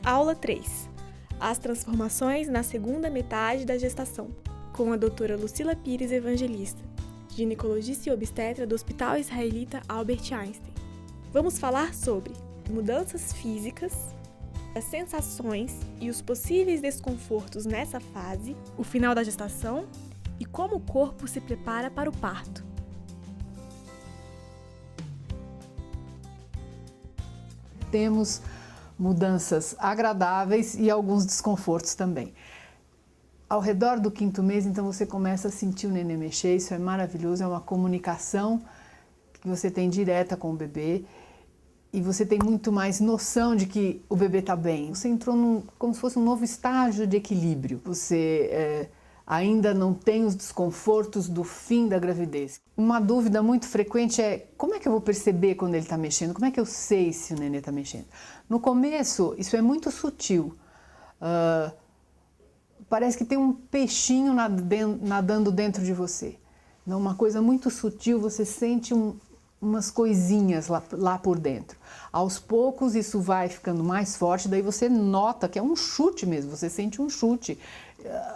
Aula 3. As transformações na segunda metade da gestação, com a doutora Lucila Pires Evangelista, ginecologista e obstetra do Hospital Israelita Albert Einstein. Vamos falar sobre mudanças físicas, as sensações e os possíveis desconfortos nessa fase, o final da gestação e como o corpo se prepara para o parto. Temos mudanças agradáveis e alguns desconfortos também. Ao redor do 5º mês, então, você começa a sentir o nenê mexer, isso é maravilhoso, é uma comunicação que você tem direta com o bebê e você tem muito mais noção de que o bebê está bem. Você entrou como se fosse um novo estágio de equilíbrio. Você ainda não tem os desconfortos do fim da gravidez. Uma dúvida muito frequente é: como é que eu vou perceber quando ele está mexendo? Como é que eu sei se o nenê está mexendo? No começo, isso é muito sutil. Parece que tem um peixinho nadando dentro de você. Uma coisa muito sutil, você sente umas coisinhas lá por dentro. Aos poucos isso vai ficando mais forte, daí você nota que é um chute mesmo, você sente um chute,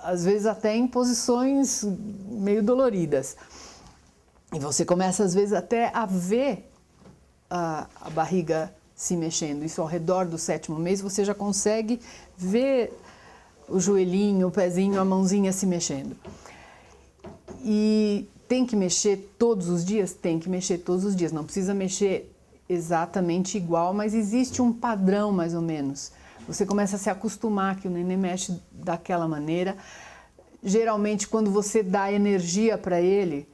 às vezes até em posições meio doloridas. E você começa às vezes até a ver a barriga se mexendo. Isso ao redor do 7º mês você já consegue ver o joelhinho, o pezinho, a mãozinha se mexendo. E tem que mexer todos os dias? Tem que mexer todos os dias. Não precisa mexer exatamente igual, mas existe um padrão mais ou menos. Você começa a se acostumar que o nenê mexe daquela maneira. Geralmente, quando você dá energia para ele,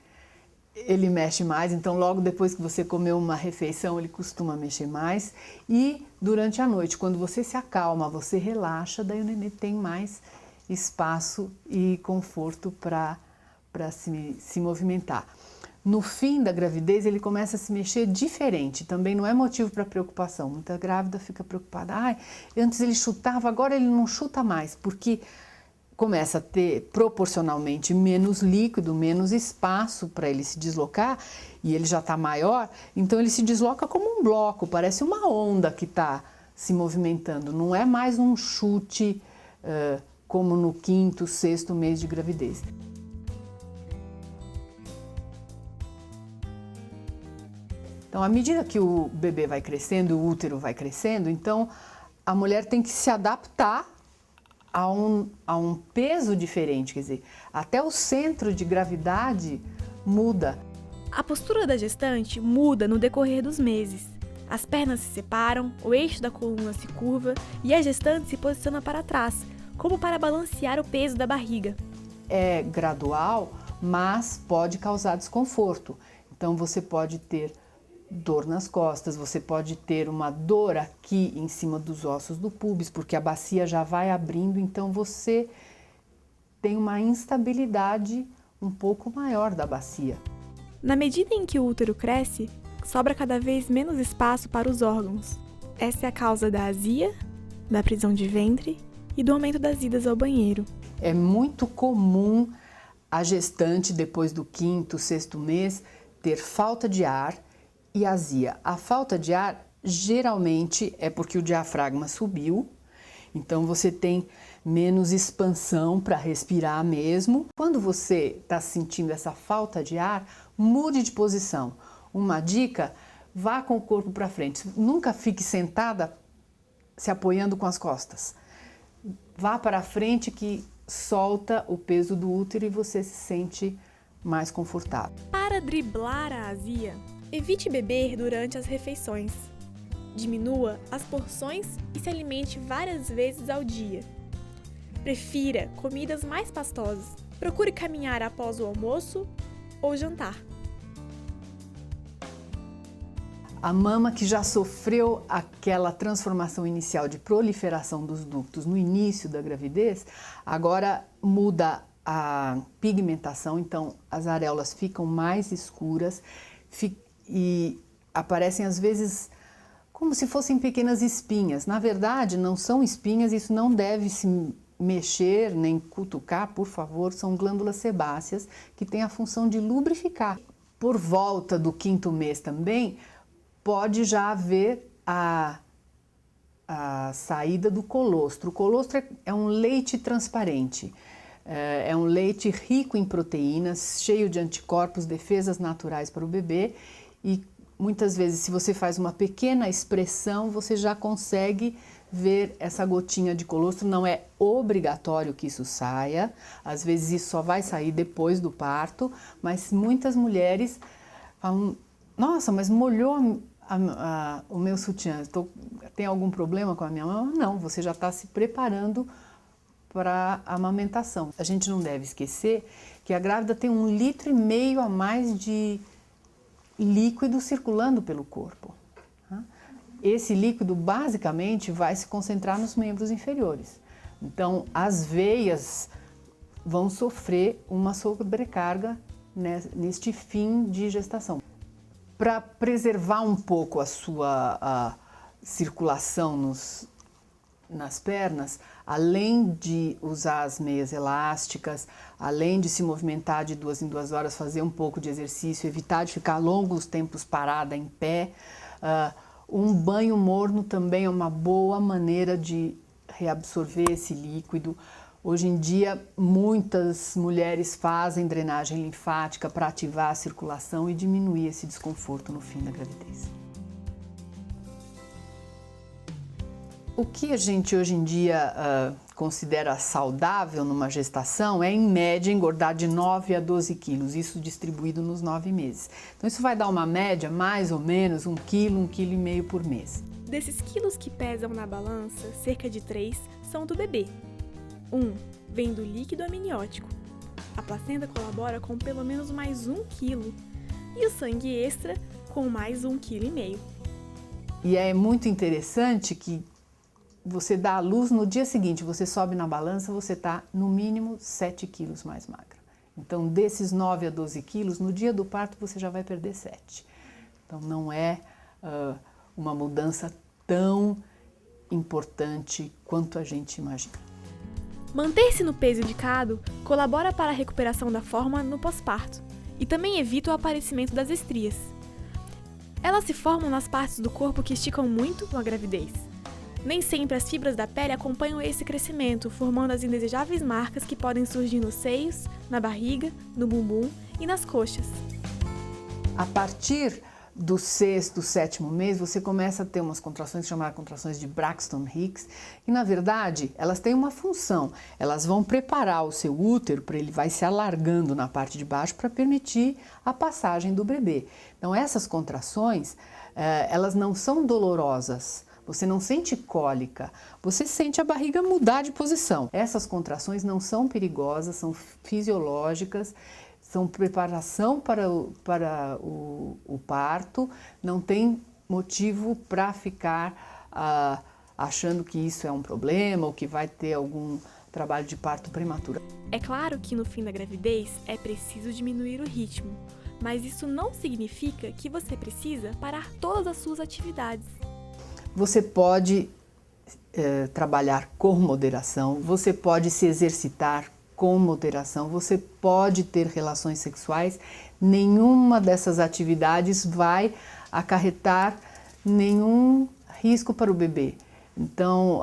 ele mexe mais. Então, logo depois que você comeu uma refeição, ele costuma mexer mais. E durante a noite, quando você se acalma, você relaxa, daí o nenê tem mais espaço e conforto para se movimentar. No fim da gravidez, ele começa a se mexer diferente, também não é motivo para preocupação. Muita grávida fica preocupada: antes ele chutava, agora ele não chuta mais, porque começa a ter proporcionalmente menos líquido, menos espaço para ele se deslocar, e ele já está maior, então ele se desloca como um bloco, parece uma onda que está se movimentando, não é mais um chute como no 5º, 6º mês de gravidez. Então, à medida que o bebê vai crescendo, o útero vai crescendo, então a mulher tem que se adaptar a um peso diferente, quer dizer, até o centro de gravidade muda. A postura da gestante muda no decorrer dos meses. As pernas se separam, o eixo da coluna se curva e a gestante se posiciona para trás, como para balancear o peso da barriga. É gradual, mas pode causar desconforto. Então você pode ter dor nas costas, você pode ter uma dor aqui em cima dos ossos do púbis, porque a bacia já vai abrindo, então você tem uma instabilidade um pouco maior da bacia. Na medida em que o útero cresce, sobra cada vez menos espaço para os órgãos. Essa é a causa da azia, da prisão de ventre e do aumento das idas ao banheiro. É muito comum a gestante, depois do 5º, 6º mês, ter falta de ar e azia. A falta de ar geralmente é porque o diafragma subiu, então você tem menos expansão para respirar mesmo. Quando você está sentindo essa falta de ar, mude de posição. Uma dica: vá com o corpo para frente. Nunca fique sentada se apoiando com as costas. Vá para frente que solta o peso do útero e você se sente mais confortável. Para driblar a azia, evite beber durante as refeições. Diminua as porções e se alimente várias vezes ao dia. Prefira comidas mais pastosas. Procure caminhar após o almoço ou jantar. A mama que já sofreu aquela transformação inicial de proliferação dos ductos no início da gravidez, agora muda a pigmentação, então as areolas ficam mais escuras e aparecem às vezes como se fossem pequenas espinhas. Na verdade, não são espinhas, isso não deve se mexer nem cutucar, por favor, são glândulas sebáceas que têm a função de lubrificar. Por volta do 5º mês também, pode já haver a saída do colostro. O colostro é um leite transparente, é um leite rico em proteínas, cheio de anticorpos, defesas naturais para o bebê, e muitas vezes, se você faz uma pequena expressão, você já consegue ver essa gotinha de colostro. Não é obrigatório que isso saia, às vezes isso só vai sair depois do parto, mas muitas mulheres falam: nossa, mas molhou o meu sutiã, tem algum problema com a minha mama? Não, você já está se preparando para a amamentação. A gente não deve esquecer que a grávida tem 1,5 litro a mais de líquido circulando pelo corpo. Esse líquido basicamente vai se concentrar nos membros inferiores. Então, as veias vão sofrer uma sobrecarga neste fim de gestação. Para preservar um pouco a sua circulação nas pernas, além de usar as meias elásticas, além de se movimentar de 2 em 2 horas, fazer um pouco de exercício, evitar de ficar longos tempos parada em pé, um banho morno também é uma boa maneira de reabsorver esse líquido. Hoje em dia, muitas mulheres fazem drenagem linfática para ativar a circulação e diminuir esse desconforto no fim da gravidez. O que a gente hoje em dia considera saudável numa gestação é, em média, engordar de 9 a 12 quilos, isso distribuído nos 9 meses. Então isso vai dar uma média, mais ou menos, 1 quilo, 1,5 quilo por mês. Desses quilos que pesam na balança, cerca de 3 são do bebê. 1 vem do líquido amniótico. A placenta colabora com pelo menos mais 1 quilo e o sangue extra com mais 1,5 kg. E é muito interessante que você dá à luz, no dia seguinte você sobe na balança, você está no mínimo 7 quilos mais magra. Então, desses 9 a 12 quilos, no dia do parto você já vai perder 7. Então, não é uma mudança tão importante quanto a gente imagina. Manter-se no peso indicado colabora para a recuperação da forma no pós-parto e também evita o aparecimento das estrias. Elas se formam nas partes do corpo que esticam muito na gravidez. Nem sempre as fibras da pele acompanham esse crescimento, formando as indesejáveis marcas que podem surgir nos seios, na barriga, no bumbum e nas coxas. A partir do 6º, 7º mês, você começa a ter umas contrações chamadas contrações de Braxton Hicks, e na verdade elas têm uma função. Elas vão preparar o seu útero, para ele vai se alargando na parte de baixo para permitir a passagem do bebê. Então essas contrações, elas não são dolorosas. Você não sente cólica, você sente a barriga mudar de posição. Essas contrações não são perigosas, são fisiológicas, são preparação para o parto, não tem motivo para ficar achando que isso é um problema ou que vai ter algum trabalho de parto prematuro. É claro que no fim da gravidez é preciso diminuir o ritmo, mas isso não significa que você precisa parar todas as suas atividades. Você pode trabalhar com moderação, você pode se exercitar com moderação, você pode ter relações sexuais. Nenhuma dessas atividades vai acarretar nenhum risco para o bebê. Então,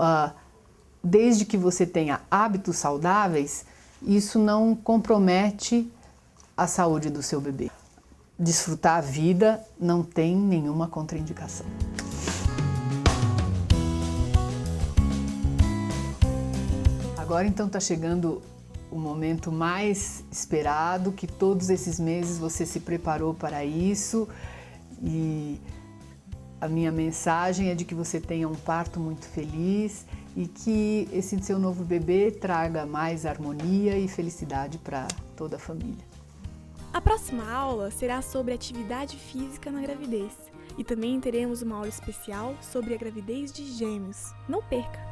desde que você tenha hábitos saudáveis, isso não compromete a saúde do seu bebê. Desfrutar a vida não tem nenhuma contraindicação. Agora então está chegando o momento mais esperado, que todos esses meses você se preparou para isso, e a minha mensagem é de que você tenha um parto muito feliz e que esse seu novo bebê traga mais harmonia e felicidade para toda a família. A próxima aula será sobre atividade física na gravidez e também teremos uma aula especial sobre a gravidez de gêmeos. Não perca!